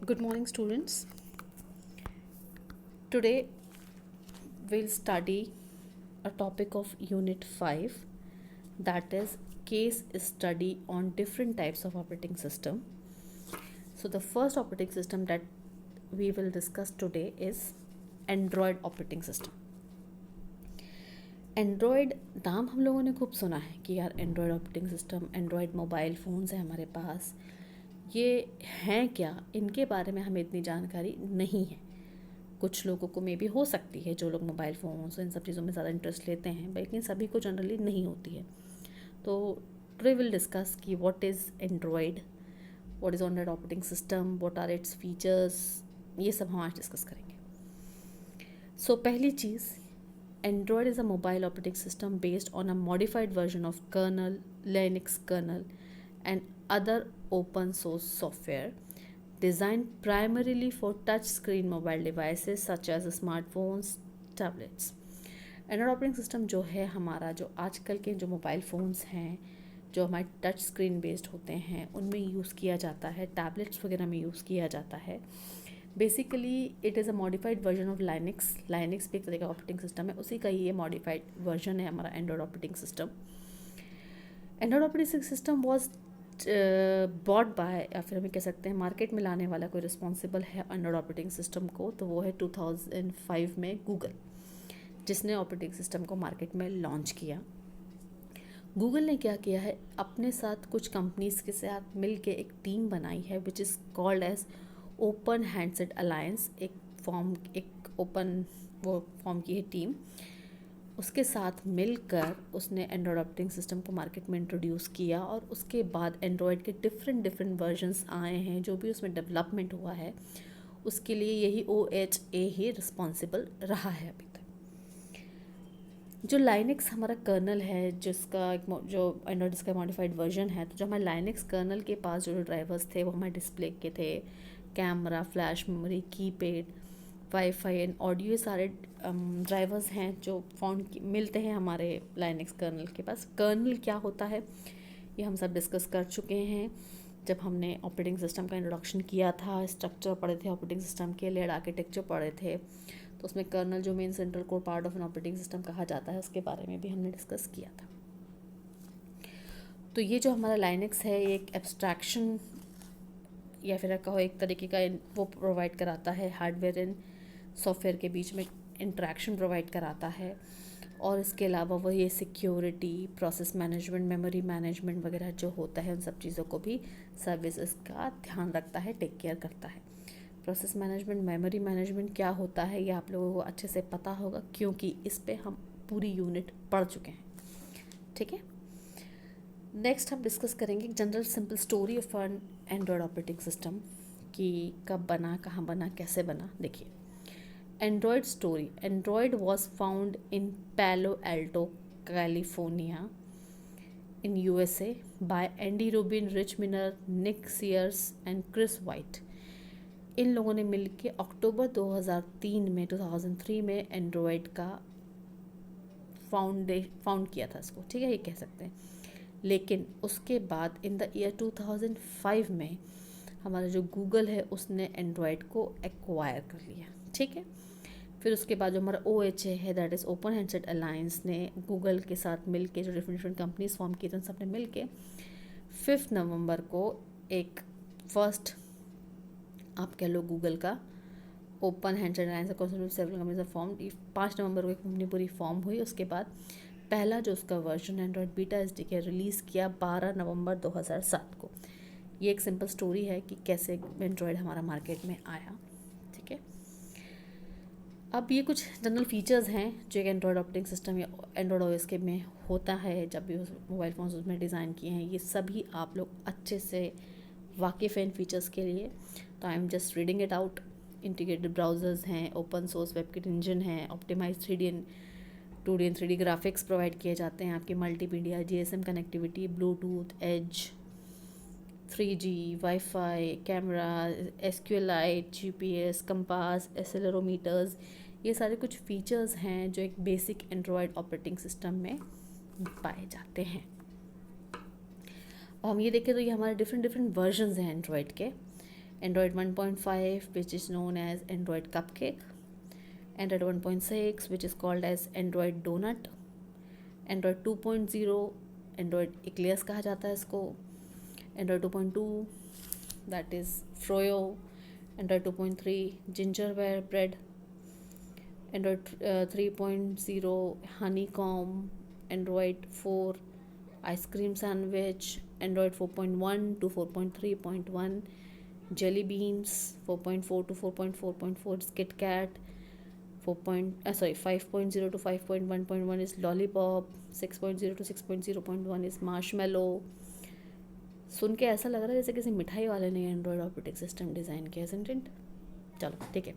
Good morning, students. Today we'll study a topic of Unit 5, that is case study on different types of operating system. So the first operating system that we will discuss today is Android operating system. Android नाम हम लोगों ने खूब सुना है कि यार Android operating system, Android mobile phones हैं हमारे पास, ये हैं क्या, इनके बारे में हमें इतनी जानकारी नहीं है। कुछ लोगों को मे बी हो सकती है, जो लोग मोबाइल फ़ोन्स इन सब चीज़ों में ज़्यादा इंटरेस्ट लेते हैं, लेकिन सभी को जनरली नहीं होती है। तो टुडे विल डिस्कस कि what is Android, what is Android operating system, what are its features, ये सब हम आज डिस्कस करेंगे। सो पहली चीज़, Android is a mobile operating system based on a modified version of kernel, Linux kernel, and other open source software designed primarily for touchscreen mobile devices such as smartphones, tablets. Android operating system जो है हमारा, जो आजकल के जो mobile phones हैं, जो हमारे टच स्क्रीन बेस्ड होते हैं, उनमें यूज़ किया जाता है, टैबलेट्स वगैरह में यूज़ किया जाता है। Basically it is a modified version of Linux. Linux भी एक तरह का ऑपरेटिंग सिस्टम है, उसी का ही ये मॉडिफाइड वर्जन है हमारा Android operating system. Android operating system was bought by, या फिर हमें कह सकते हैं मार्केट में लाने वाला कोई रिस्पॉन्सिबल है एंड्रॉयड ऑपरेटिंग सिस्टम को, तो वो है 2005 में गूगल, जिसने ऑपरेटिंग सिस्टम को मार्केट में लॉन्च किया। गूगल ने क्या किया है, अपने साथ कुछ कंपनीज़ के साथ मिल के एक टीम बनाई है which is called as open handset alliance. एक ओपन वो फॉर्म की है टीम, उसके साथ मिलकर उसने एंड्रॉयड ऑपरेटिंग सिस्टम को मार्केट में इंट्रोड्यूस किया, और उसके बाद एंड्रॉयड के डिफरेंट वर्जन्स आए हैं। जो भी उसमें डेवलपमेंट हुआ है उसके लिए यही OHA ही रिस्पॉन्सिबल रहा है अभी तक। जो लाइनक्स हमारा कर्नल है, जिसका जो एंड्रॉयड इसका मॉडिफाइड वर्जन है, तो जो हमारे लाइनक्स कर्नल के पास जो ड्राइवर्स थे वो हमारे डिस्प्ले के थे, camera, flash memory, keypad, wifi and audio, ये सारे ड्राइवर्स हैं जो फाउंड मिलते हैं हमारे लाइनक्स कर्नल के पास। कर्नल क्या होता है ये हम सब डिस्कस कर चुके हैं जब हमने ऑपरेटिंग सिस्टम का इंट्रोडक्शन किया था, स्ट्रक्चर पढ़े थे ऑपरेटिंग सिस्टम के, लेयर आर्किटेक्चर पढ़े थे, तो उसमें कर्नल जो main central core part of an operating system कहा जाता है, उसके बारे में भी हमने डिस्कस किया था। तो ये जो हमारा लाइनक्स है, ये एक एब्स्ट्रैक्शन या फिर कहो एक तरीके का वो प्रोवाइड कराता है, हार्डवेयर एंड सॉफ्टवेयर के बीच में इंटरेक्शन प्रोवाइड कराता है। और इसके अलावा वो ये security, process management, memory management वगैरह जो होता है, उन सब चीज़ों को भी सर्विसेज का ध्यान रखता है, टेक केयर करता है। प्रोसेस मैनेजमेंट, मेमोरी मैनेजमेंट क्या होता है ये आप लोगों को अच्छे से पता होगा, क्योंकि इस पे हम पूरी यूनिट पढ़ चुके हैं। ठीक है, नेक्स्ट हम डिस्कस करेंगे general simple story of an android operating system, कि कब बना, कहाँ बना, कैसे बना। देखिए, android story. Android was found in Palo Alto, California in USA by Andy Rubin, Rich Miner, Nick Sears and Chris White। इन लोगों ने मिलके अक्टूबर 2003 में एंड्रॉयड का फाउंड किया था इसको, ठीक है, ये कह सकते हैं। लेकिन उसके बाद इन द ईयर 2005 में हमारा जो गूगल है उसने एंड्रॉयड को एक्वायर कर लिया, ठीक है। फिर उसके बाद जो हमारा OHA है, that is open handset alliance, ने गूगल के साथ मिल के जो डिफरेंट कंपनीज फॉर्म की थी, उन सब ने मिल के 5 नवंबर को एक फर्स्ट, आप कह लो, गूगल का open handset alliance several companies form. 5 नवंबर को एक कंपनी पूरी फॉर्म हुई। उसके बाद पहला जो उसका version Android beta SDK release किया 12 नवंबर 2007 को। ये एक सिंपल स्टोरी है कि कैसे एंड्रॉयड हमारा मार्केट में आया, ठीक है। अब ये कुछ जनरल फीचर्स हैं जो एक एंड्रॉयड ऑपरेटिंग सिस्टम या एंड्रॉयड OS के में होता है, जब भी मोबाइल फ़ोन्स उसमें डिज़ाइन किए हैं, ये सभी आप लोग अच्छे से वाकिफ़ हैं इन फीचर्स के लिए। तो I am just reading it out. Integrated browsers हैं, ओपन सोर्स वेबकिट इंजन है, optimize 3D and 2D and 3D graphics provide किए जाते हैं, आपकी multimedia, GSM connectivity, bluetooth, edge, 3G, wifi, camera, SQLite, GPS, compass, accelerometers, ये सारे कुछ features हैं जो एक बेसिक एंड्रॉयड ऑपरेटिंग सिस्टम में पाए जाते हैं। और हम ये देखें तो ये हमारे डिफरेंट वर्जन्स हैं एंड्रॉयड के। Android 1.5, which is known as Android Cupcake, Android 1.6, which is called as Android Donut, Android 2.0, Android Eclairs कहा जाता है इसको, Android 2.2, that is Froyo, Android 2.3 Gingerbread, Android 3.0 Honeycomb, Android 4 Ice Cream Sandwich, Android 4.1 to 4.3.1 Jelly Beans, 4.4 to 4.4.4 is KitKat, 5.0 to 5.1.1 is Lollipop, 6.0 to 6.0.1 is Marshmallow. सुन के ऐसा लग रहा है जैसे किसी मिठाई वाले ने एंड्रॉयड ऑपरेटिंग सिस्टम डिज़ाइन किया, isn't it? चलो ठीक है.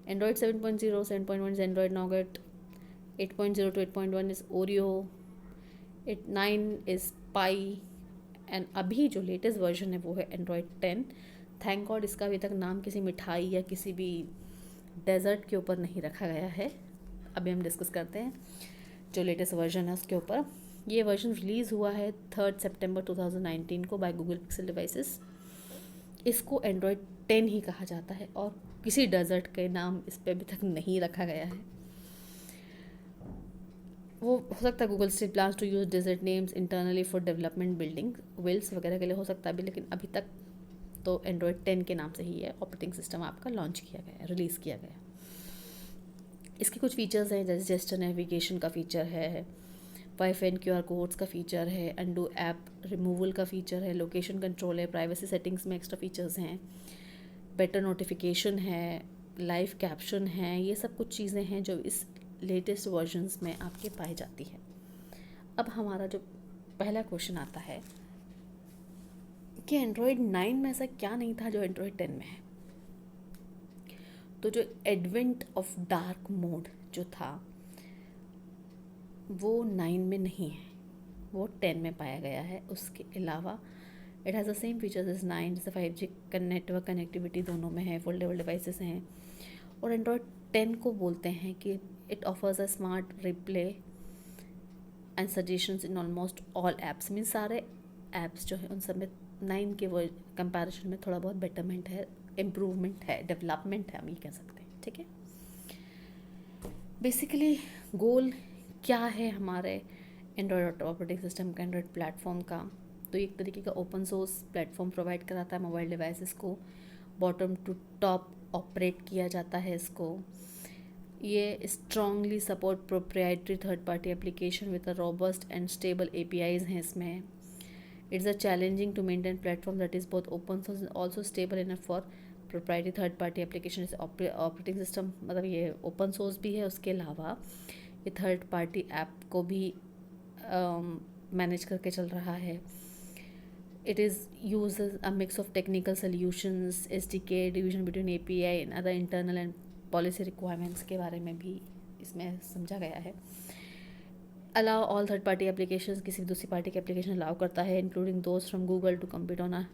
Android 7.0, 7.1 is Android Nougat, 8.0 to 8.1 is Oreo, 9 is Pie, and अभी जो लेटेस्ट वर्जन है वो है Android 10. थैंक गॉड इसका अभी तक नाम किसी मिठाई या किसी भी डेजर्ट के ऊपर नहीं रखा गया है. अभी हम डिस्कस करते हैं जो लेटेस्ट वर्जन है उसके ऊपर. ये वर्जन रिलीज़ हुआ है 3 सितंबर 2019 को बाय गूगल पिक्सल डिवाइसेस. इसको Android 10 ही कहा जाता है और किसी डेजर्ट के नाम इस पर अभी तक नहीं रखा गया है. वो हो सकता है Google still plans to use dessert names internally for development building wills वगैरह के लिए हो सकता है अभी, लेकिन अभी तक तो Android 10 के नाम से ही है ऑपरेटिंग सिस्टम आपका लॉन्च किया गया, रिलीज़ किया गया. इसके कुछ फीचर्स हैं जैसे जेस्चर नेविगेशन का फीचर है, वाईफाई एंड QR कोड्स का फीचर है, अनडू ऐप रिमूवल का फीचर है, लोकेशन कंट्रोल है, प्राइवेसी सेटिंग्स में एक्स्ट्रा फीचर्स हैं, बेटर नोटिफिकेशन है, लाइव कैप्शन है. ये सब कुछ चीज़ें हैं जो इस लेटेस्ट वर्जन्स में आपके पाई जाती है. अब हमारा जो पहला क्वेश्चन आता है कि Android 9 में ऐसा क्या नहीं था जो Android 10 में है. तो जो एडवेंट ऑफ डार्क मोड जो था वो 9 में नहीं है, वो 10 में पाया गया है. उसके अलावा it has the same features as 9, जैसे 5G नेटवर्क कनेक्टिविटी दोनों में है, फोल्डेबल डिवाइसेस हैं. और Android 10 को बोलते हैं कि it offers a smart replay and suggestions in almost all apps. Mean सारे ऐप्स जो है उन सब में 9 के वो कंपैरिजन में थोड़ा बहुत बेटरमेंट है, इम्प्रूवमेंट है, डेवलपमेंट है, हम ये कह सकते हैं. ठीक है. बेसिकली गोल क्या है हमारे एंड्रॉयड ऑपरेटिंग सिस्टम का, एंड्रॉयड प्लेटफॉर्म का. तो एक तरीके का ओपन सोर्स प्लेटफॉर्म प्रोवाइड कराता है मोबाइल डिवाइसेस को, बॉटम टू टॉप ऑपरेट किया जाता है इसको. ये strongly support proprietary third party application with a robust and stable APIs हैं इसमें. It's a challenging to maintain platform that is both open source and also stable enough for proprietary third party application. Operating system मतलब ये open source भी है, उसके अलावा ये third party app को भी मैनेज करके चल रहा है. It is uses a mix of technical solutions, SDK, division between API and other internal and policy requirements के बारे में भी इसमें समझा गया है. Allow all third party applications, किसी भी दूसरी पार्टी के एप्लीकेशन अलाउ करता है, including those from Google, to compete on a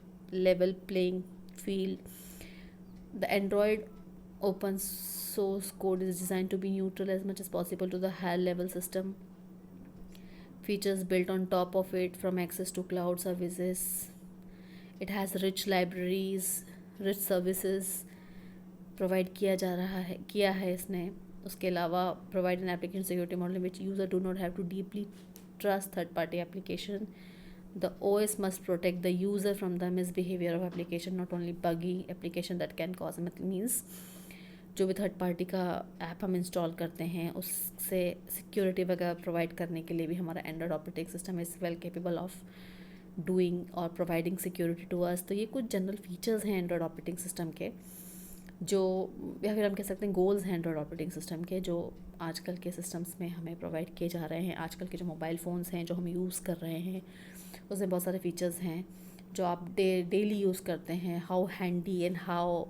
level playing field. The Android open source code is designed to be neutral as much as possible to the higher level system. Features built on top of it, from access to cloud services. It has rich libraries, rich services provide किया है इसने. उसके अलावा provide an application security model which user do not have to deeply trust third party application. The OS must protect the user from the misbehavior of application, not only buggy application that can cause. Means जो भी third party का app हम install करते हैं उससे security वगैरह provide करने के लिए भी हमारा Android operating system is well capable of doing और प्रोवाइडिंग सिक्योरिटी टू अस. तो ये कुछ जनरल फीचर्स हैं एंड्रॉयड ऑपरेटिंग सिस्टम के, जो या फिर हम कह सकते हैं गोल्स हैं एंड्रॉयड ऑपरेटिंग सिस्टम के, जो आजकल के सिस्टम्स में हमें प्रोवाइड किए जा रहे हैं. आजकल के जो मोबाइल फ़ोन्स हैं जो हम यूज़ कर रहे हैं उसमें बहुत सारे फीचर्स हैं जो आप डेली यूज़ करते हैं. How handy and how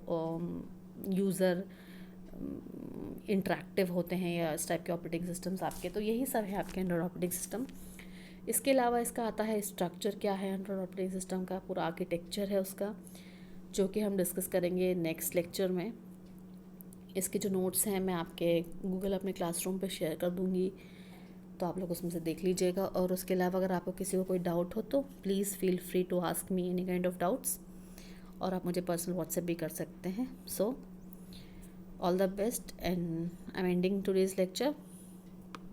user interactive होते हैं या इस टाइप के ऑपरेटिंग सिस्टम्स आपके. तो यही सब है आपके एंड्रॉयड ऑपरेटिंग सिस्टम. इसके अलावा इसका आता है स्ट्रक्चर क्या है एंड्रॉयड ऑपरेटिंग सिस्टम का, पूरा आर्किटेक्चर है उसका, जो कि हम डिस्कस करेंगे नेक्स्ट लेक्चर में. इसके जो नोट्स हैं मैं आपके गूगल अपने क्लासरूम पे शेयर कर दूँगी, तो आप लोग उसमें से देख लीजिएगा. और उसके अलावा अगर आपको किसी को कोई डाउट हो तो please feel free to ask me any kind of doubts. और आप मुझे पर्सनल व्हाट्सएप भी कर सकते हैं। So all the best and I am ending today's lecture.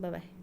Bye bye.